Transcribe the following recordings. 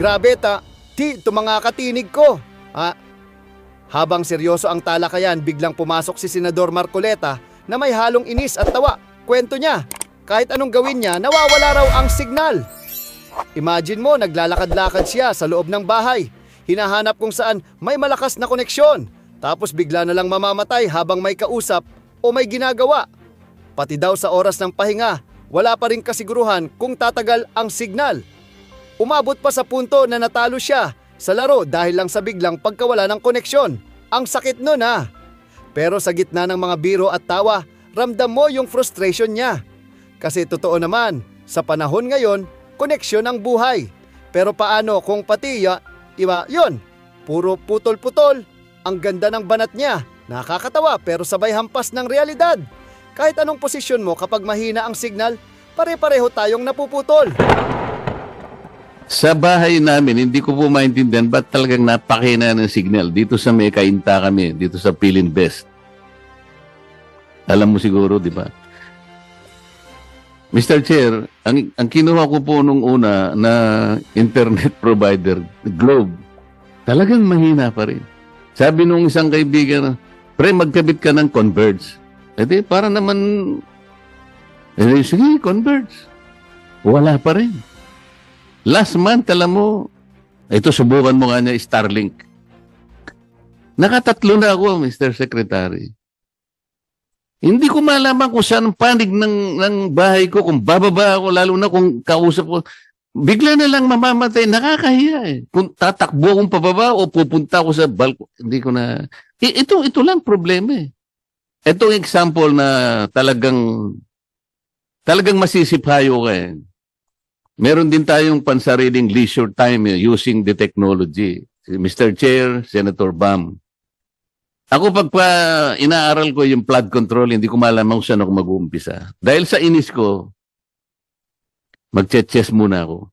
Grabe mga katinig ko. Habang seryoso ang talakayan, biglang pumasok si Senador Marcoleta na may halong inis at tawa. Kwento niya, kahit anong gawin niya, nawawala raw ang signal. Imagine mo, naglalakad-lakad siya sa loob ng bahay. Hinahanap kung saan may malakas na koneksyon. Tapos bigla na lang mamamatay habang may kausap o may ginagawa. Pati daw sa oras ng pahinga, wala pa rin kasiguruhan kung tatagal ang signal. Umabot pa sa punto na natalo siya sa laro dahil lang sa biglang pagkawala ng koneksyon. Ang sakit nun Pero sa gitna ng mga biro at tawa, ramdam mo yung frustration niya. Kasi totoo naman, sa panahon ngayon, koneksyon ang buhay. Pero paano kung pati yun, puro putol-putol. Ang ganda ng banat niya, nakakatawa pero sabay hampas ng realidad. Kahit anong posisyon mo kapag mahina ang signal, pare-pareho tayong napuputol. Sa bahay namin, hindi ko po maintindihan ba't talagang napakina ng signal. Dito sa may kainta kami, dito sa Philin Best. Alam mo siguro, di ba? Mr. Chair, ang kinuha ko po nung una na internet provider, Globe, talagang mahina pa rin. Sabi nung isang kaibigan, pre, magkabit ka ng Converge. Para naman, sige, Converge. Wala pa rin. Last month, alam mo, ito subukan mo nga niya, Starlink. Nakatatlo na ako, Mr. Secretary. Hindi ko malaman kung saan ang panig ng bahay ko, kung bababa ako, lalo na kung kausap ko. Bigla na lang mamamatay, nakakahiya Kung tatakbo akong pababa o pupunta ako sa balko, hindi ko na... Ito lang problema Ito ang example na talagang masisiphayo ka Meron din tayong pansariling leisure time using the technology. Mr. Chair, Senator Bam. Ako pagpa inaaral ko yung flood control, hindi ko malaman kung saan ako mag-uumpisa. Dahil sa inis ko, mag-chess muna ako.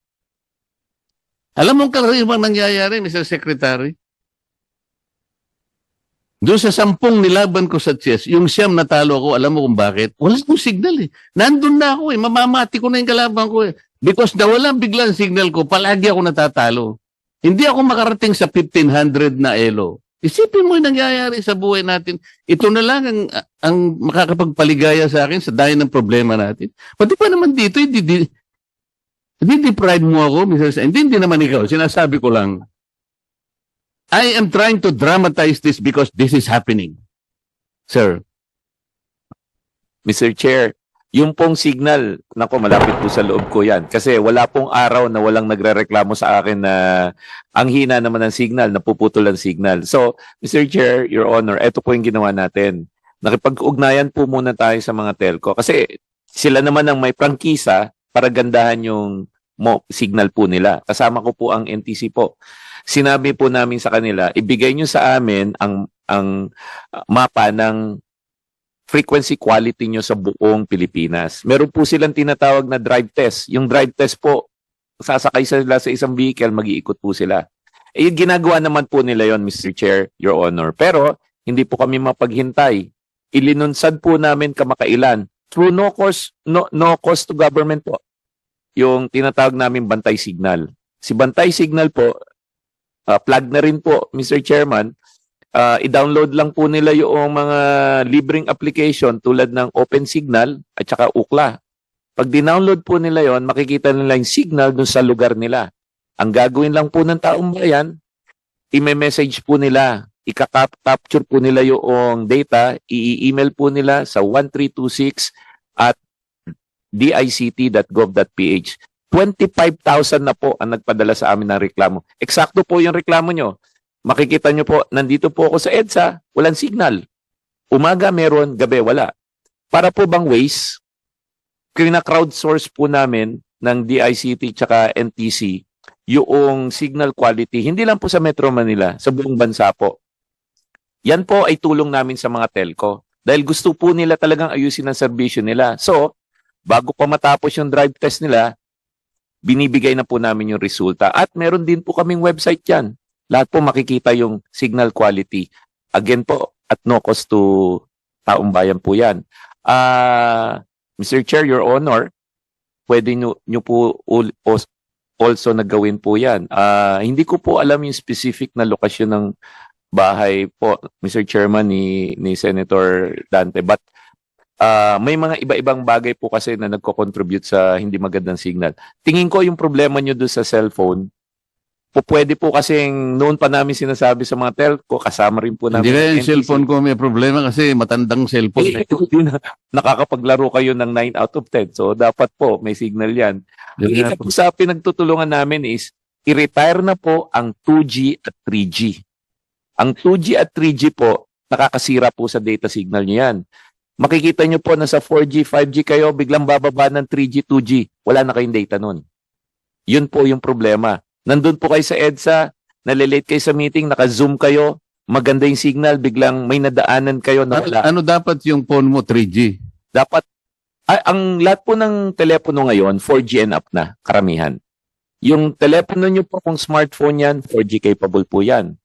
Alam mo karaniwang nangyayari, Mr. Secretary? Doon sa 10 nilaban ko sa chess, yung 9 natalo ako, alam mo kung bakit? Wala akong signal Nandun na ako mamamati ko na yung kalaban ko Because nawalan biglang signal ko, palagi ako natatalo. Hindi ako makarating sa 1,500 na elo. Isipin mo yung nangyayari sa buhay natin. Ito na lang ang makakapagpaligaya sa akin sa dahil ng problema natin. Pati pa naman dito, hindi deprive mo ako, Mr. Hindi naman ikaw. Sinasabi ko lang, I am trying to dramatize this because this is happening. Sir. Mr. Chair, yung pong signal, nako malapit po sa loob ko yan. Kasi wala pong araw na walang nagre-reklamo sa akin na ang hina naman ng signal, napuputol ang signal. So, Mr. Chair, Your Honor, ito po yung ginawa natin. Nakipag-ugnayan po muna tayo sa mga telco. Kasi sila naman ang may prangkisa para gandahan yung signal po nila. Kasama ko po ang NTC po. Sinabi po namin sa kanila, ibigay nyo sa amin ang mapa ng frequency quality nyo sa buong Pilipinas. Meron po silang tinatawag na drive test. Yung drive test po, sasakay sila sa isang vehicle, mag-iikot po sila. Yung ginagawa naman po nila yon, Mr. Chair, Your Honor. Pero, hindi po kami mapaghintay. Ilinunsad po namin kamakailan through no cost to government po. Yung tinatawag namin Bantay Signal. Si Bantay Signal po, plug na rin po, Mr. Chairman, i-download lang po nila yung mga libreng application tulad ng Open Signal at saka Ookla. Pag dinownload po nila yon, makikita nila yung signal dun sa lugar nila. Ang gagawin lang po ng taong bayan, i-message po nila, i-capture po nila yung data, i-email po nila sa 1326 at dict.gov.ph. 25,000 na po ang nagpadala sa amin ng reklamo. Eksakto po yung reklamo nyo. Makikita nyo po, nandito po ako sa EDSA, walang signal. Umaga meron, gabi wala. Para po bang waste, crowdsource po namin ng DICT tsaka NTC yung signal quality, hindi lang po sa Metro Manila, sa buong bansa po. Yan po ay tulong namin sa mga telco. Dahil gusto po nila talagang ayusin ang serbisyo nila. So, bago pa matapos yung drive test nila, binibigay na po namin yung resulta. At meron din po kaming website yan. Lahat po makikita yung signal quality. Again po, at no cost to taong bayan po yan. Mr. Chair, Your Honor, pwede nyo po also na gawin po yan. Hindi ko po alam yung specific na lokasyon ng bahay po, Mr. Chairman, ni Senator Dante. But may mga iba-ibang bagay po kasi na nagko-contribute sa hindi magandang signal. Tingin ko yung problema nyo doon sa cellphone, pwede po kasing noon pa namin sinasabi sa mga telco, kasama rin po namin. Hindi kaya yung NTC. cellphone ko may problema kasi matandang cellphone. Nakakapaglaro kayo ng 9 out of 10. So, dapat po, may signal yan. Ang isa po sa pinagtutulungan namin is, i-retire na po ang 2G at 3G. Ang 2G at 3G po, nakakasira po sa data signal nyo yan. Makikita nyo po na sa 4G, 5G kayo, biglang bababa ng 3G, 2G. Wala na kayong data nun. Yun po yung problema. Nandun po kayo sa EDSA, nalilate kayo sa meeting, naka-zoom kayo, maganda yung signal, biglang may nadaanan kayo na wala. Ano dapat yung phone mo 3G? Dapat, ang lahat po ng telepono ngayon, 4G and up na, karamihan. Yung telepono nyo po, kung smartphone yan, 4G capable po yan.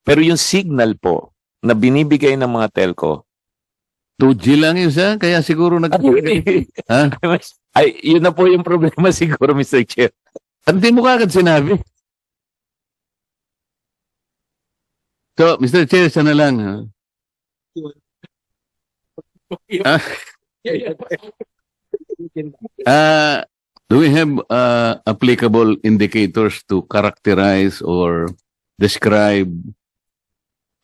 Pero yung signal po, na binibigay ng mga telco, 2G lang yun siya, kaya siguro Ha? ay, yun na po yung problema siguro, Mr. Chair. Hindi mo kagad sinabi. So, Mr. Chair, sana lang. Do we have applicable indicators to characterize or describe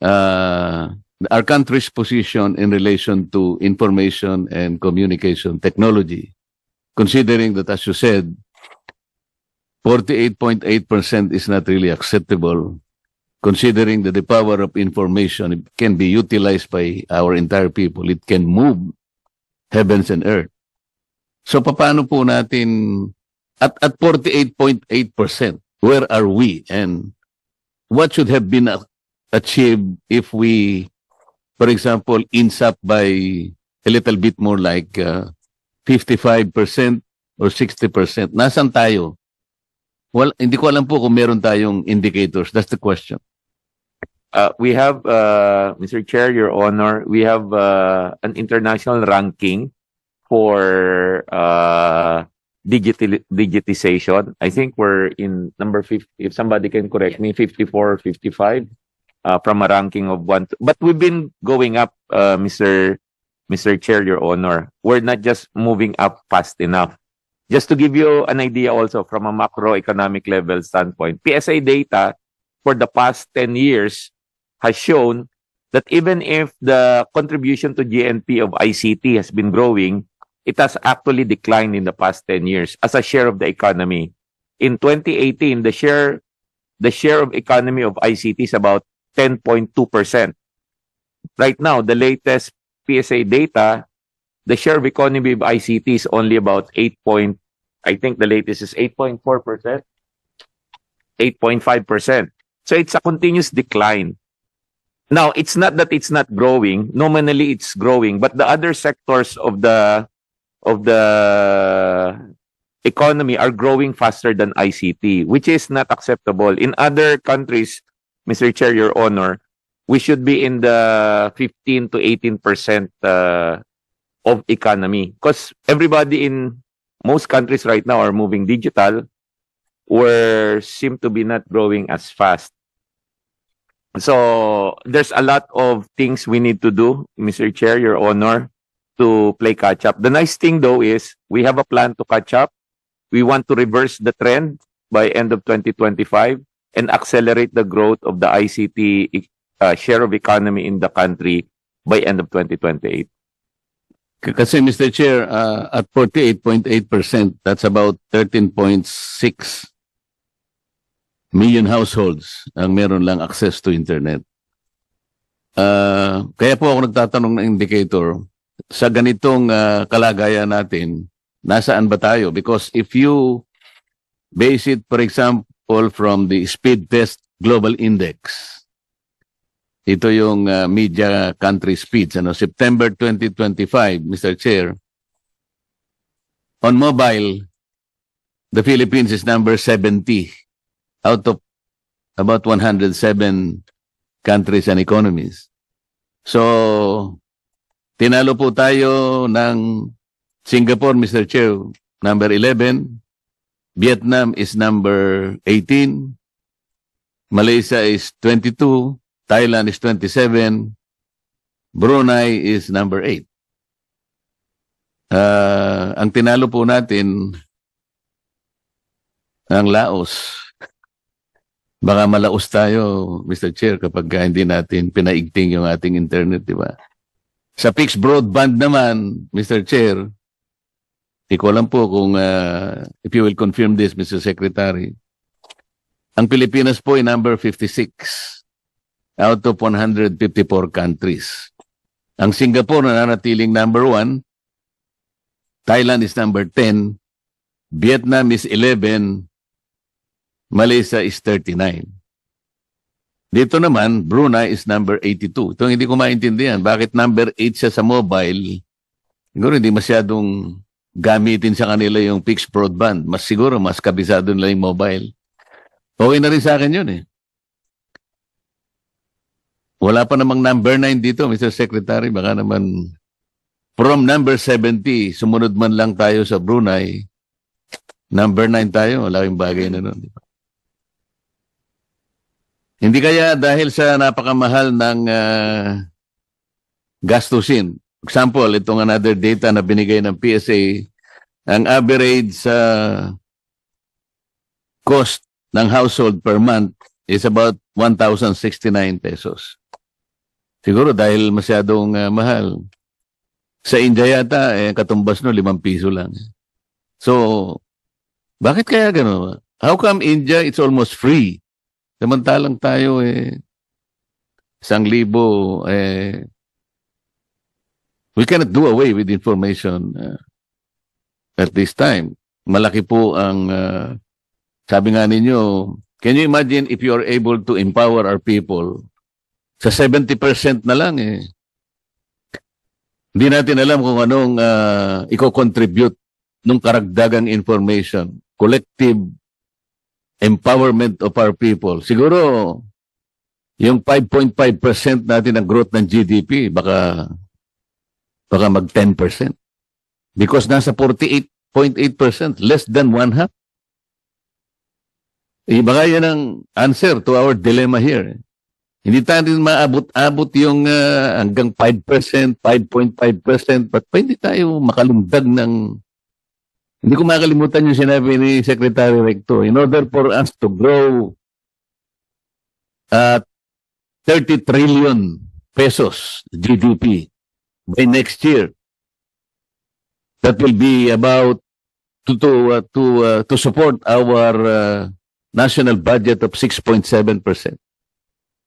our country's position in relation to information and communication technology? Considering that, as you said, 48.8% is not really acceptable, considering that the power of information can be utilized by our entire people. It can move heavens and earth. So, paano po natin, at 48.8%, where are we? And what should have been achieved if we, for example, inch up by a little bit more like 55% or 60%? Nasaan tayo? Well, hindi ko alam po kung meron tayong indicators. That's the question. We have, Mr. Chair, Your Honor, we have an international ranking for digitization. I think we're in number 50, if somebody can correct me, 54 or 55 from a ranking of 1. But we've been going up, Mr. Chair, Your Honor. We're not just moving up fast enough. Just to give you an idea also from a macroeconomic level standpoint, PSA data for the past 10 years has shown that even if the contribution to GNP of ICT has been growing, it has actually declined in the past 10 years as a share of the economy. In 2018, the share of economy of ICT is about 10.2%. Right now, the latest PSA data, the share of economy of ICT is only about I think the latest is 8.4%, 8.5%. So it's a continuous decline. Now, it's not that it's not growing. Nominally, it's growing, but the other sectors of the economy are growing faster than ICT, which is not acceptable. In other countries, Mr. Chair, Your Honor, we should be in the 15 to 18% of economy, because everybody in most countries right now are moving digital, or seem to be not growing as fast. So there's a lot of things we need to do, Mr. Chair, Your Honor, to play catch up. The nice thing though is we have a plan to catch up. We want to reverse the trend by end of 2025 and accelerate the growth of the ICT share of economy in the country by end of 2028. Kasi Mr. Chair, at 48.8%, that's about 13.6 million households ang meron lang access to internet. Kaya po ako nagtatanong ng indicator, sa ganitong kalagayan natin, nasaan ba tayo? Because if you base it, for example, from the Speed Test Global Index, ito yung media country speeds, September 2025, Mr. Chair. On mobile, the Philippines is number 70 out of about 107 countries and economies. So, tinalo po tayo ng Singapore, Mr. Chair, number 11. Vietnam is number 18. Malaysia is 22. Thailand is 27. Brunei is number 8. Ang tinalo po natin, ang Laos. Baka malaos tayo, Mr. Chair, kapag hindi natin pinaigting yung ating internet, di ba? Sa fixed broadband naman, Mr. Chair, di ko alam po kung if you will confirm this, Mr. Secretary. Ang Pilipinas po ay number 56 out of 154 countries. Ang Singapore nananatiling number 1, Thailand is number 10, Vietnam is 11, Malaysia is 39. Dito naman, Brunei is number 82. Ito hindi ko maintindihan. Bakit number 8 siya sa mobile? Siguro hindi masyadong gamitin sa kanila yung fixed broadband. Siguro mas kabisado nila yung mobile. Okay na rin sa akin yun eh. Wala pa namang number 9 dito, Mr. Secretary. Baka naman from number 70, sumunod man lang tayo sa Brunei. Number 9 tayo, malaking bagay na nun. Hindi kaya dahil sa napakamahal ng gastusin. Example, itong another data na binigay ng PSA, ang average cost ng household per month is about 1,069 pesos. Siguro dahil masyadong mahal. Sa India yata, katumbas no, 5 piso lang. So, bakit kaya gano'n? How come India, it's almost free? Samantalang tayo, 1,000, we cannot do away with information at this time. Malaki po ang, sabi nga ninyo, can you imagine if you are able to empower our people? Sa 70% na lang Hindi natin alam kung anong i-contribute ng karagdagang information. Collective empowerment of our people. Siguro, yung 5.5% natin ng growth ng GDP, baka mag 10%. Because nasa 48.8%, less than one half. Baka yan ang answer to our dilemma here. Hindi tayo maabot-abot yung hanggang 5%, 5.5%, but pwede tayo makalumdag ng... Hindi ko makalimutan yung sinabi ni Secretary Recto. In order for us to grow at 30 trillion pesos GDP by next year, that will be about to support our national budget of 6.7%,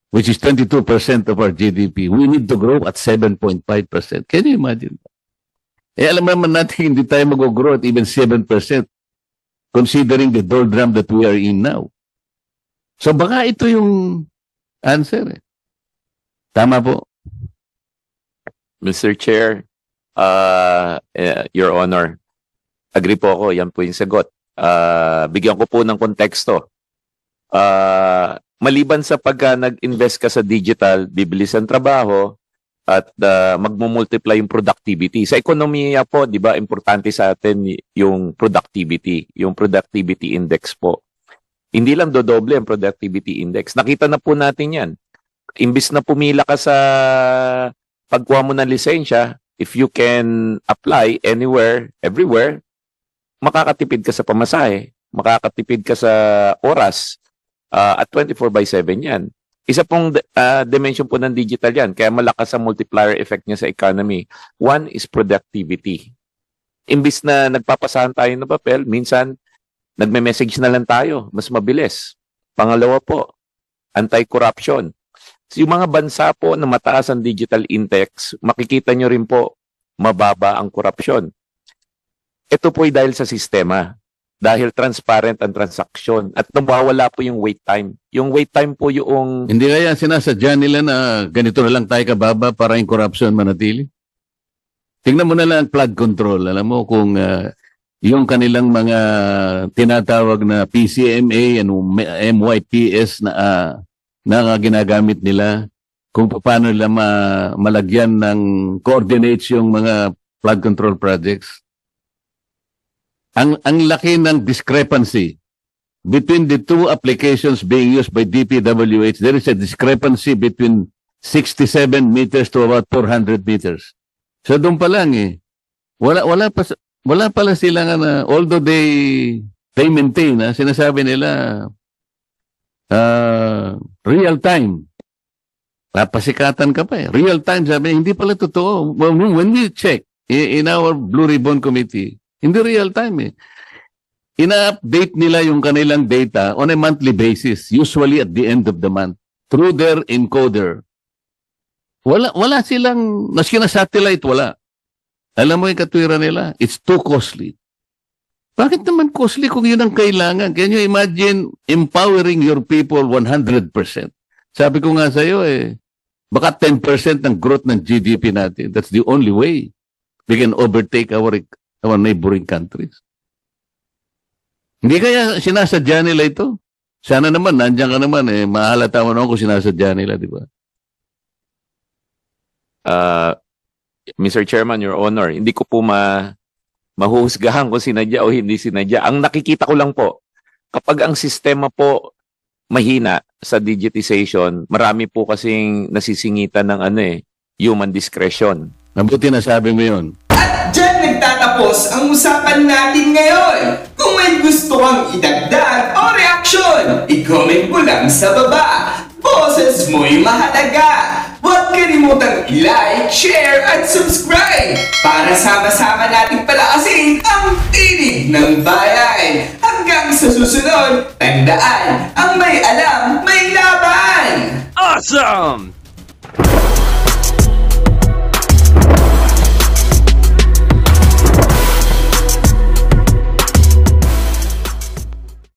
which is 22% of our GDP. We need to grow at 7.5%. Can you imagine? Alam naman natin hindi tayo mag-grow at even 7% considering the doldrum that we are in now. So baka ito yung answer. Tama po. Mr. Chair, Your Honor, agree po ako, yan po yung sagot. Bigyan ko po ng konteksto. Maliban sa pagka nag-invest ka sa digital, bibilis ang trabaho, at magmumultiply yung productivity. Sa ekonomiya po, di ba, importante sa atin yung productivity index po. Hindi lang dodoble ang productivity index. Nakita na po natin yan. Imbis na pumila ka sa pagkuha mo ng lisensya, if you can apply anywhere, everywhere, makakatipid ka sa pamasahe, makakatipid ka sa oras, at 24/7 yan. Isa pong dimension po ng digital yan, kaya malakas ang multiplier effect niya sa economy. One is productivity. Imbis na nagpapasahan tayo ng papel, minsan nagme-message na lang tayo, mas mabilis. Pangalawa po, anti-corruption. So, yung mga bansa po na mataas ang digital index, makikita nyo rin po, mababa ang korupsyon. Ito po ay dahil sa sistema. Dahil transparent ang transaksyon at nawawala po yung wait time. Yung wait time po yung... Hindi kaya sinasadya nila na ganito na lang tayo kababa para yung corruption manatili? Tingnan mo na lang ang flood control. Alam mo kung yung kanilang mga tinatawag na PCMA and MYPS na ginagamit nila, kung paano nila malagyan ng coordinates yung mga flood control projects. ang laki ng discrepancy between the two applications being used by DPWH. There is a discrepancy between 67 meters to about 400 meters. So doon pa lang wala pala silang although they maintain sinasabi nila real time. Papasikatan ka pa real time, sabi hindi pala totoo. When we check in our Blue Ribbon Committee, hindi real time ina-update nila yung kanilang data on a monthly basis, usually at the end of the month, through their encoder. Wala silang, maski na satellite, wala. Alam mo yung katwira nila? It's too costly. Bakit naman costly kung yun ang kailangan? Can you imagine empowering your people 100%? Sabi ko nga sa'yo baka 10% ng growth ng GDP natin. That's the only way we can overtake our neighboring countries. Hindi kaya sinasadya nila ito? Sana naman, nandiyan ka naman mahalata mo naman kung sinasadya nila, di ba? Mr. Chairman, Your Honor, hindi ko po mahuhusgahan kung sinadya o hindi sinadya. Ang nakikita ko lang po, kapag ang sistema po mahina sa digitization, marami po kasing nasisingitan ng human discretion. Mabuti na sabi mo yun. At dyan nagtatapos ang usapan natin ngayon. Kung may gusto kang idagdag o reaksyon, i-comment mo lang sa baba. Boses mo'y mahalaga. Huwag kalimutang i-like, share, at subscribe para sama-sama nating palakasin ang tinig ng bayan. Hanggang sa susunod, tandaan, ang may alam, may laban! Awesome!